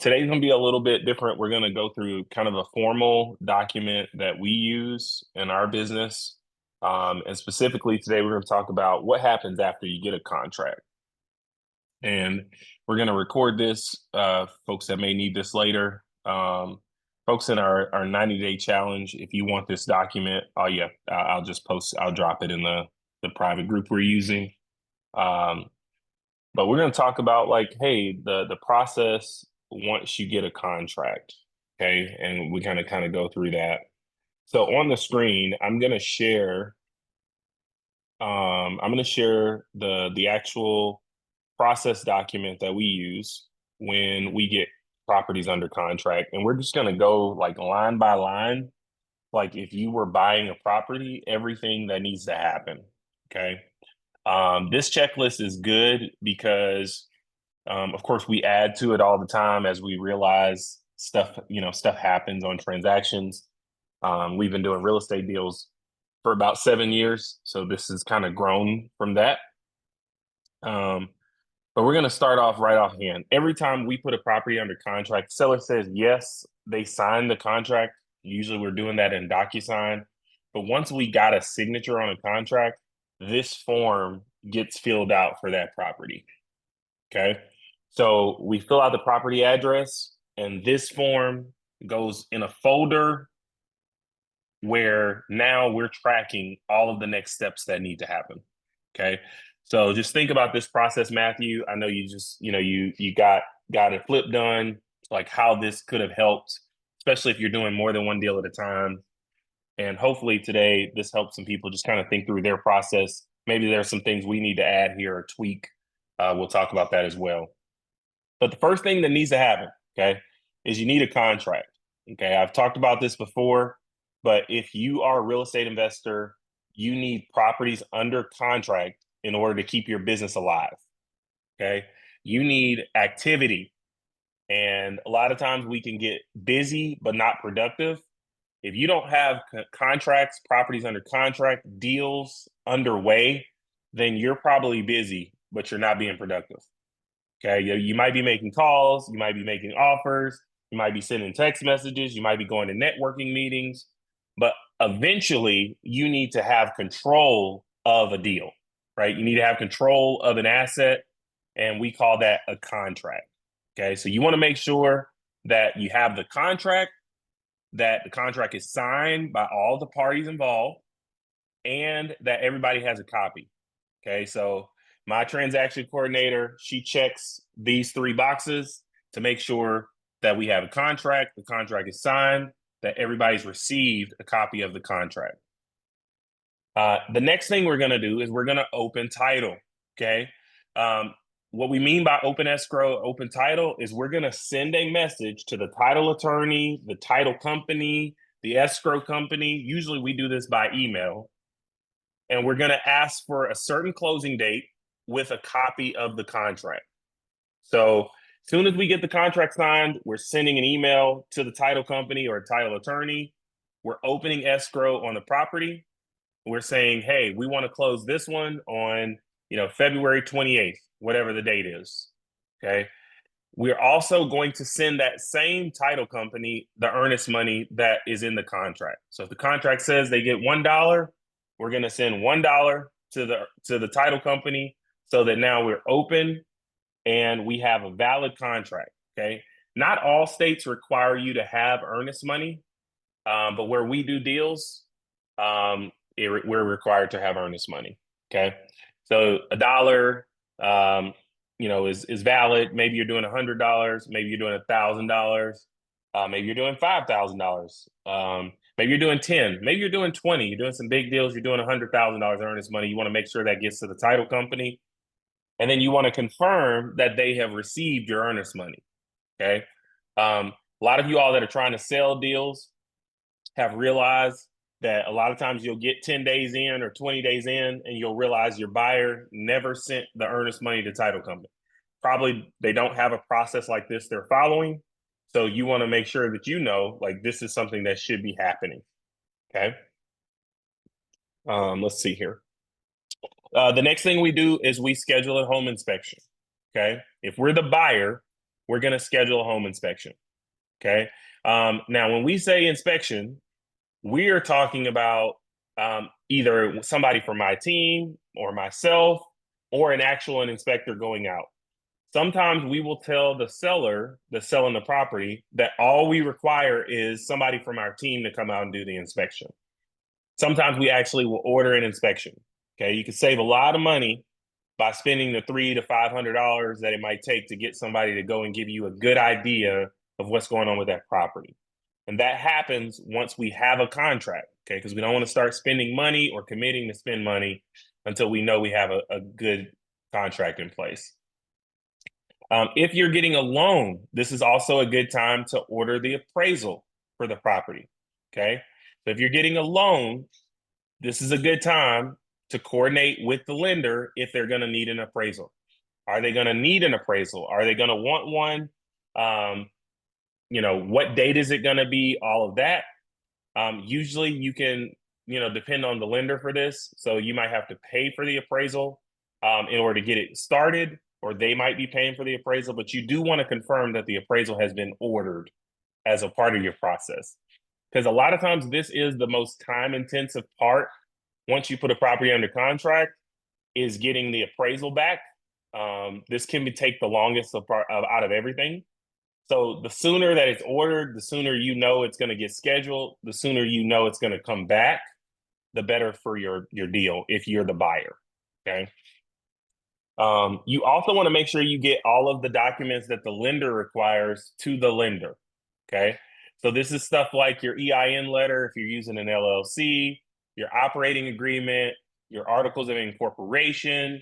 Today's going to be a little bit different. We're going to go through kind of a formal document that we use in our business. And specifically today, we're going to talk about what happens after you get a contract. And we're going to record this, folks that may need this later. Folks in our 90-day challenge, if you want this document, I'll just post, I'll drop it in the private group we're using. But we're going to talk about like, hey, the process once you get a contract, okay? And we kind of go through that. So on the screen, I'm going to share the actual process document that we use when we get properties under contract, and we're just going to go like line by line, like if you were buying a property, everything that needs to happen, okay? This checklist is good because, of course, we add to it all the time as we realize stuff happens on transactions. We've been doing real estate deals for about 7 years, so this has kind of grown from that. But we're going to start off right offhand. Every time we put a property under contract, seller says yes, they sign the contract. Usually we're doing that in DocuSign. But once we got a signature on a contract, this form gets filled out for that property. Okay. So we fill out the property address, and this form goes in a folder where now we're tracking all of the next steps that need to happen. Okay. So just think about this process, Matthew. I know you just, you got a flip done, like how this could have helped, especially if you're doing more than one deal at a time. And hopefully today, this helps some people just kind of think through their process. Maybe there's some things we need to add here or tweak. We'll talk about that as well. But the first thing that needs to happen, okay, is you need a contract. Okay, I've talked about this before, but if you are a real estate investor, you need properties under contract in order to keep your business alive. Okay, you need activity. And a lot of times we can get busy but not productive. If you don't have contracts, properties under contract, deals underway, then you're probably busy, but you're not being productive. Okay, you might be making calls, you might be making offers, you might be sending text messages, you might be going to networking meetings, but eventually you need to have control of a deal, right? You need to have control of an asset, and we call that a contract. Okay, so you want to make sure that you have the contract, that the contract is signed by all the parties involved, and that everybody has a copy. Okay, so my transaction coordinator, she checks these three boxes to make sure that we have a contract, the contract is signed, that everybody's received a copy of the contract. The next thing we're going to do is we're going to open title. Okay. What we mean by open escrow, open title is we're going to send a message to the title attorney, the title company, the escrow company. Usually we do this by email. And we're going to ask for a certain closing date with a copy of the contract. So as soon as we get the contract signed, we're sending an email to the title company or title attorney. We're opening escrow on the property. We're saying, hey, we want to close this one on, February 28th, whatever the date is. Okay. We're also going to send that same title company the earnest money that is in the contract. So if the contract says they get $1, we're going to send $1 to the title company so that now we're open and we have a valid contract. Okay. Not all states require you to have earnest money, but where we do deals, we're required to have earnest money. Okay. So $1, is valid. Maybe you're doing $100. Maybe you're doing $1,000. Maybe you're doing $5,000. Maybe you're doing 10. Maybe you're doing 20. You're doing some big deals. You're doing $100,000 earnest money. You want to make sure that gets to the title company, and then you want to confirm that they have received your earnest money. Okay. A lot of you all that are trying to sell deals have realized that a lot of times you'll get 10 days in or 20 days in, and you'll realize your buyer never sent the earnest money to title company. Probably they don't have a process like this they're following. So you want to make sure that like this is something that should be happening. Okay. Let's see here. The next thing we do is we schedule a home inspection. Okay. If we're the buyer, we're going to schedule a home inspection. Okay. Now, when we say inspection, we are talking about either somebody from my team or myself or an actual inspector going out. Sometimes we will tell the seller that's selling the property that all we require is somebody from our team to come out and do the inspection. Sometimes we actually will order an inspection. Okay, you can save a lot of money by spending the $300 to $500 that it might take to get somebody to go and give you a good idea of what's going on with that property. And that happens once we have a contract, okay? Because we don't want to start spending money or committing to spend money until we know we have a good contract in place. If you're getting a loan, this is also a good time to order the appraisal for the property, okay? So if you're getting a loan, this is a good time to coordinate with the lender if they're going to need an appraisal. Are they going to need an appraisal? Are they going to want one? What date is it going to be? All of that. Usually you can, depend on the lender for this. So you might have to pay for the appraisal in order to get it started, or they might be paying for the appraisal, but you do want to confirm that the appraisal has been ordered as a part of your process. Because a lot of times this is the most time-intensive part once you put a property under contract, is getting the appraisal back. This can take the longest out of everything. So the sooner that it's ordered, the sooner you know it's going to get scheduled, the sooner you know it's going to come back, the better for your deal if you're the buyer, okay? You also want to make sure you get all of the documents that the lender requires to the lender, okay? So this is stuff like your EIN letter if you're using an LLC, your operating agreement, your articles of incorporation.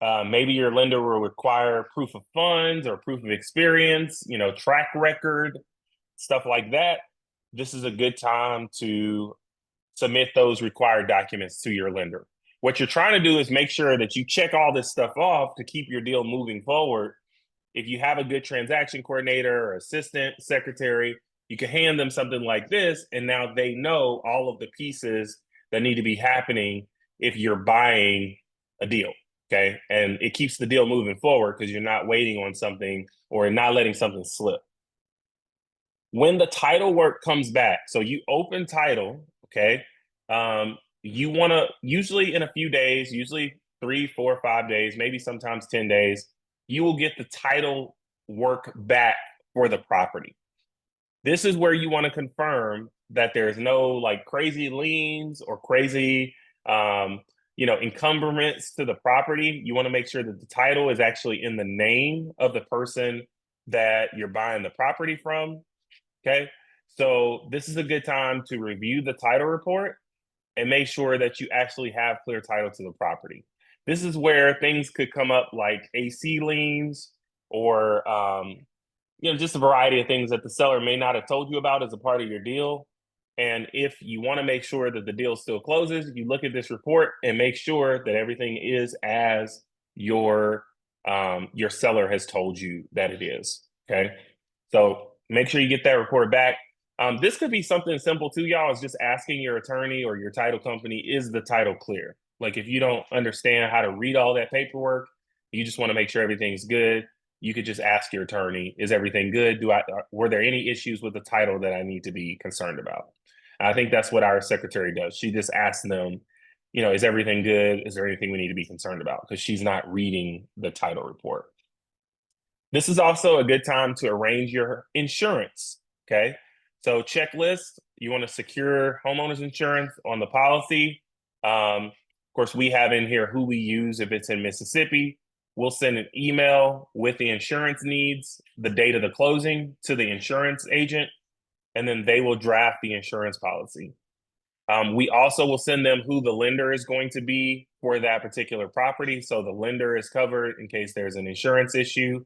Maybe your lender will require proof of funds or proof of experience, track record, stuff like that. This is a good time to submit those required documents to your lender. What you're trying to do is make sure that you check all this stuff off to keep your deal moving forward. If you have a good transaction coordinator or assistant, secretary, you can hand them something like this, and now they know all of the pieces that need to be happening if you're buying a deal, okay? And it keeps the deal moving forward because you're not waiting on something or not letting something slip. When the title work comes back, so you open title, okay? You want to, usually in a few days, usually 3, 4, 5 days, maybe sometimes 10 days, you will get the title work back for the property. This is where you want to confirm that there's no like crazy liens or crazy, encumbrance to the property. You want to make sure that the title is actually in the name of the person that you're buying the property from, okay? So this is a good time to review the title report and make sure that you actually have clear title to the property. This is where things could come up like AC liens or, just a variety of things that the seller may not have told you about as a part of your deal. And if you want to make sure that the deal still closes, you look at this report and make sure that everything is as your seller has told you that it is, okay? So make sure you get that report back. This could be something simple too, y'all, is just asking your attorney or your title company, is the title clear? Like if you don't understand how to read all that paperwork, you just want to make sure everything's good, you could just ask your attorney, is everything good? Were there any issues with the title that I need to be concerned about? I think that's what our secretary does. She just asks them, is everything good? Is there anything we need to be concerned about? Because she's not reading the title report. This is also a good time to arrange your insurance, okay? So checklist, you want to secure homeowners insurance on the policy. Of course, we have in here who we use if it's in Mississippi. We'll send an email with the insurance needs, the date of the closing to the insurance agent, and then they will draft the insurance policy. We also will send them who the lender is going to be for that particular property. So the lender is covered in case there's an insurance issue.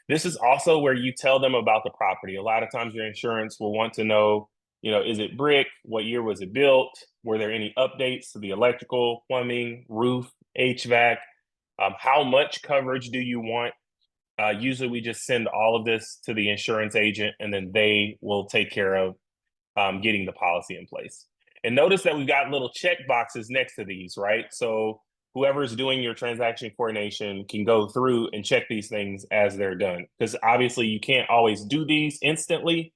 This is also where you tell them about the property. A lot of times your insurance will want to know, is it brick? What year was it built? Were there any updates to the electrical, plumbing, roof, HVAC? How much coverage do you want? Usually we just send all of this to the insurance agent and then they will take care of getting the policy in place. And notice that we've got little check boxes next to these, right? So whoever's doing your transaction coordination can go through and check these things as they're done. Because obviously you can't always do these instantly.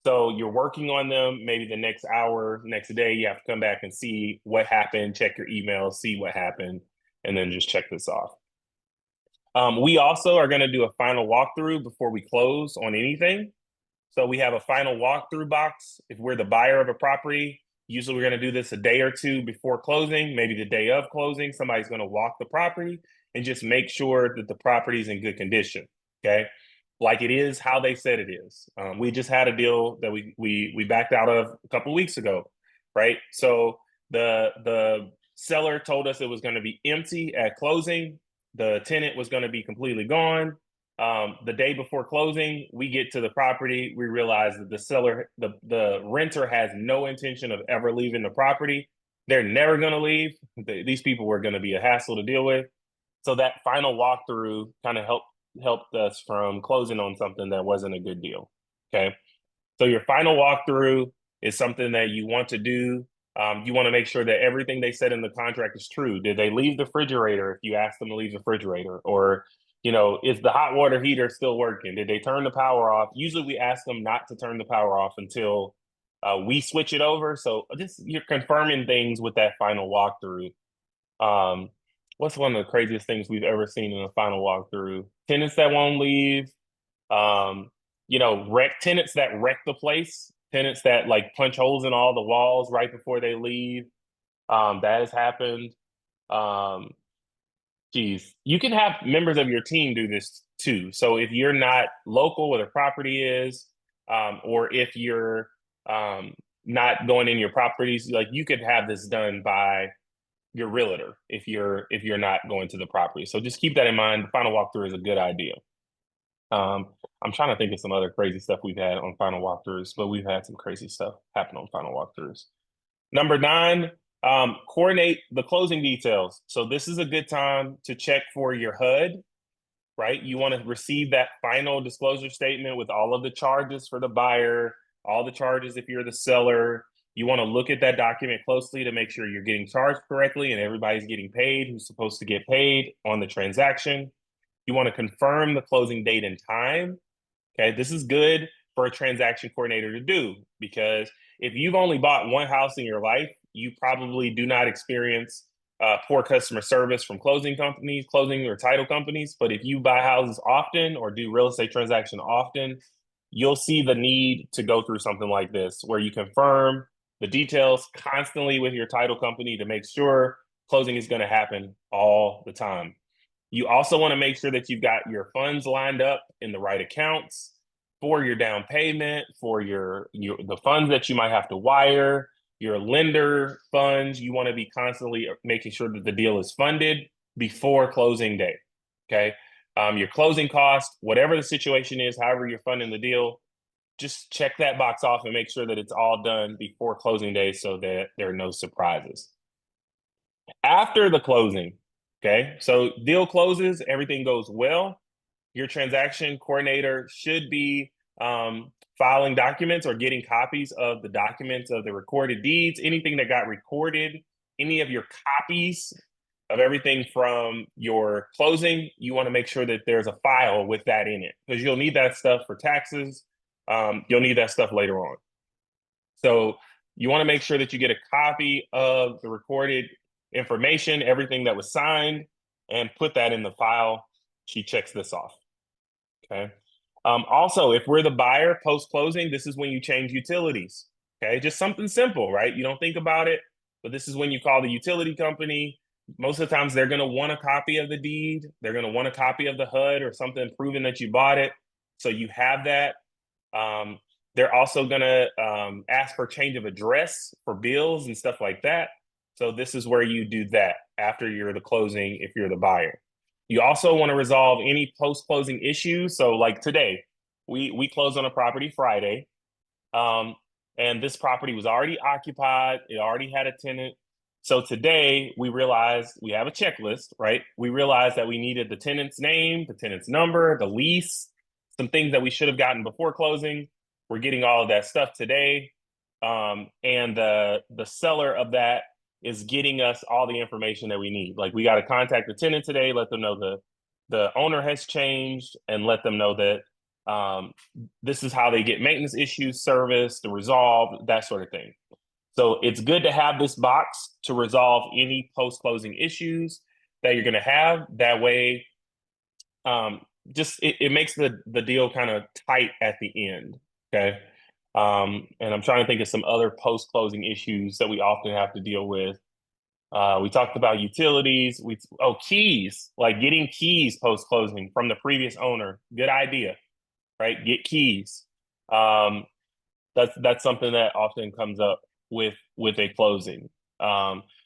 So you're working on them, maybe the next hour, next day, you have to come back and see what happened, check your email, see what happened, and then just check this off. We also are going to do a final walkthrough before we close on anything. So we have a final walkthrough box. If we're the buyer of a property, usually we're going to do this a day or two before closing, maybe the day of closing. Somebody's going to walk the property and just make sure that the property is in good condition. Okay, like it is how they said it is. We just had a deal that we backed out of a couple of weeks ago, right? So the seller told us it was going to be empty at closing. The tenant was going to be completely gone. The day before closing, we get to the property. We realize that the renter has no intention of ever leaving the property. They're never going to leave. These people were going to be a hassle to deal with. So that final walkthrough kind of helped us from closing on something that wasn't a good deal. Okay. So your final walkthrough is something that you want to do. You want to make sure that everything they said in the contract is true. Did they leave the refrigerator if you asked them to leave the refrigerator? Or, is the hot water heater still working? Did they turn the power off? Usually we ask them not to turn the power off until we switch it over. So just you're confirming things with that final walkthrough. What's one of the craziest things we've ever seen in a final walkthrough? Tenants that won't leave. Um, tenants that wreck the place, tenants that like punch holes in all the walls right before they leave. That has happened. Um, you can have members of your team do this too. So if you're not local where the property is, or if you're not going in your properties, like you could have this done by your realtor if you're not going to the property. So just keep that in mind. The final walkthrough is a good idea. I'm trying to think of some other crazy stuff we've had on final walkthroughs, but we've had some crazy stuff happen on final walkthroughs. Number 9, coordinate the closing details. So this is a good time to check for your HUD, right? You want to receive that final disclosure statement with all of the charges for the buyer, all the charges if you're the seller. You want to look at that document closely to make sure you're getting charged correctly and everybody's getting paid who's supposed to get paid on the transaction. You want to confirm the closing date and time. Okay, this is good for a transaction coordinator to do because if you've only bought one house in your life, you probably do not experience poor customer service from closing or title companies. But if you buy houses often or do real estate transaction often, you'll see the need to go through something like this where you confirm the details constantly with your title company to make sure closing is going to happen all the time. You also want to make sure that you've got your funds lined up in the right accounts for your down payment, for the funds that you might have to wire, your lender funds. You want to be constantly making sure that the deal is funded before closing day. Okay. Your closing cost, whatever the situation is, however you're funding the deal, just check that box off and make sure that it's all done before closing day so that there are no surprises. After the closing, okay, so deal closes, everything goes well. Your transaction coordinator should be filing documents or getting copies of the documents of the recorded deeds, anything that got recorded, any of your copies of everything from your closing. You want to make sure that there's a file with that in it because you'll need that stuff for taxes. You'll need that stuff later on. So you want to make sure that you get a copy of the recorded information, everything that was signed, and put that in the file. She checks this off. Okay. Also, if we're the buyer post-closing, this is when you change utilities. Okay, just something simple, right? You don't think about it, but this is when you call the utility company. Most of the times they're going to want a copy of the deed. They're going to want a copy of the HUD or something proving that you bought it. So you have that. They're also going to ask for change of address for bills and stuff like that. So this is where you do that after you're the closing if you're the buyer. You also want to resolve any post-closing issues. So like today, we closed on a property Friday, and this property was already occupied. It already had a tenant. So today we realized we have a checklist, right? We realized that we needed the tenant's name, the tenant's number, the lease, some things that we should have gotten before closing. We're getting all of that stuff today. And the seller of that is getting us all the information that we need. Like we got to contact the tenant today, let them know the owner has changed, and let them know that this is how they get maintenance issues serviced, resolved, that sort of thing. So it's good to have this box to resolve any post-closing issues that you're going to have. That way, it makes the deal kind of tight at the end. Okay. And I'm trying to think of some other post-closing issues that we often have to deal with. We talked about utilities. Keys, like getting keys post-closing from the previous owner. Good idea, right? Get keys. That's something that often comes up with a closing.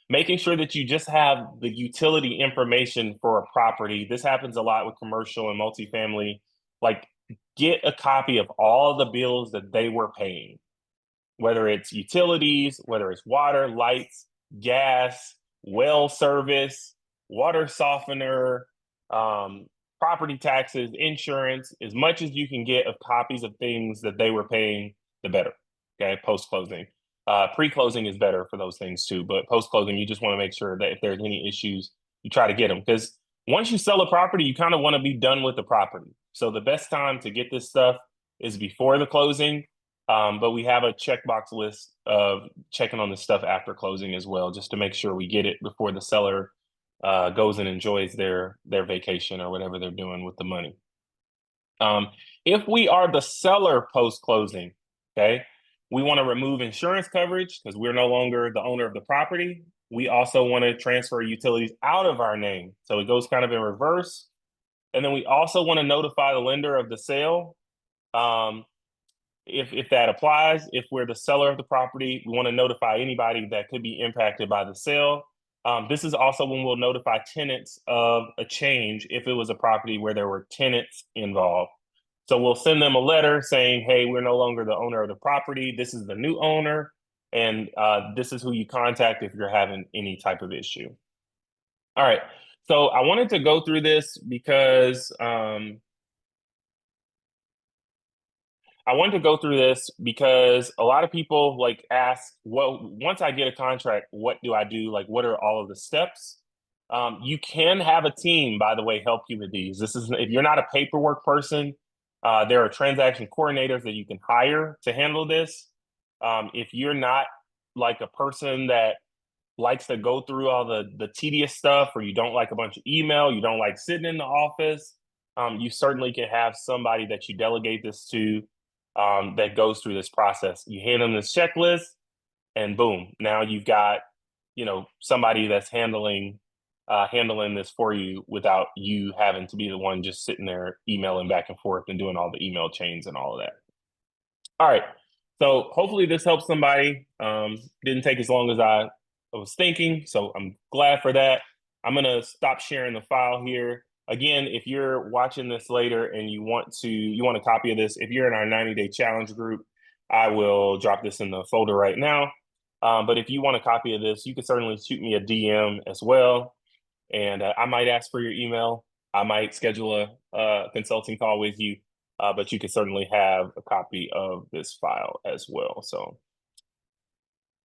Making sure that you just have the utility information for a property. This happens a lot with commercial and multifamily. Like, get a copy of all the bills that they were paying, whether it's utilities, whether it's water, lights, gas, well service, water softener, property taxes, insurance, as much as you can get of copies of things that they were paying, the better. Okay, post-closing. Pre-closing is better for those things too, but post-closing, you just want to make sure that if there's any issues, you try to get them. Because once you sell a property, you kind of want to be done with the property. So the best time to get this stuff is before the closing. But we have a checkbox list of checking on the stuff after closing as well, just to make sure we get it before the seller goes and enjoys their vacation or whatever they're doing with the money. If we are the seller post-closing, okay, we want to remove insurance coverage because we're no longer the owner of the property. We also want to transfer utilities out of our name. So it goes kind of in reverse. And then we also want to notify the lender of the sale. If that applies, if we're the seller of the property, we want to notify anybody that could be impacted by the sale. This is also when we'll notify tenants of a change if it was a property where there were tenants involved. So we'll send them a letter saying, hey, we're no longer the owner of the property. This is the new owner. And this is who you contact if you're having any type of issue. All right. So I wanted to go through this because a lot of people like ask, well, once I get a contract, what do I do? Like, what are all of the steps? You can have a team, by the way, help you with these. This is if you're not a paperwork person, there are transaction coordinators that you can hire to handle this. If you're not like a person that likes to go through all the tedious stuff, or you don't like a bunch of email, you don't like sitting in the office, you certainly can have somebody that you delegate this to that goes through this process. You hand them this checklist, and boom, now you've got somebody that's handling this for you without you having to be the one just sitting there emailing back and forth and doing all the email chains and all of that. All right, so hopefully this helps somebody. Didn't take as long as I was thinking, so I'm glad for that. I'm gonna stop sharing the file here. Again, if you're watching this later and you want a copy of this, if you're in our 90-day challenge group, I will drop this in the folder right now. But if you want a copy of this, you can certainly shoot me a DM as well. And I might ask for your email. I might schedule a consulting call with you, but you can certainly have a copy of this file as well. So,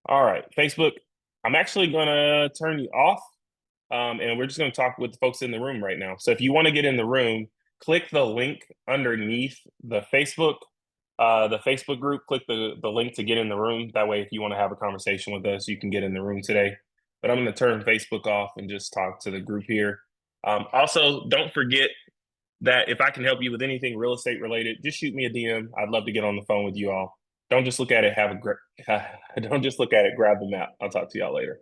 all right, Facebook, I'm actually gonna turn you off. And we're just going to talk with the folks in the room right now. So if you want to get in the room, click the link underneath the Facebook group. Click the link to get in the room. That way, if you want to have a conversation with us, you can get in the room today. But I'm going to turn Facebook off and just talk to the group here. Also, don't forget that if I can help you with anything real estate related, just shoot me a DM. I'd love to get on the phone with you all. Don't just look at it. Don't just look at it. Grab the map. I'll talk to y'all later.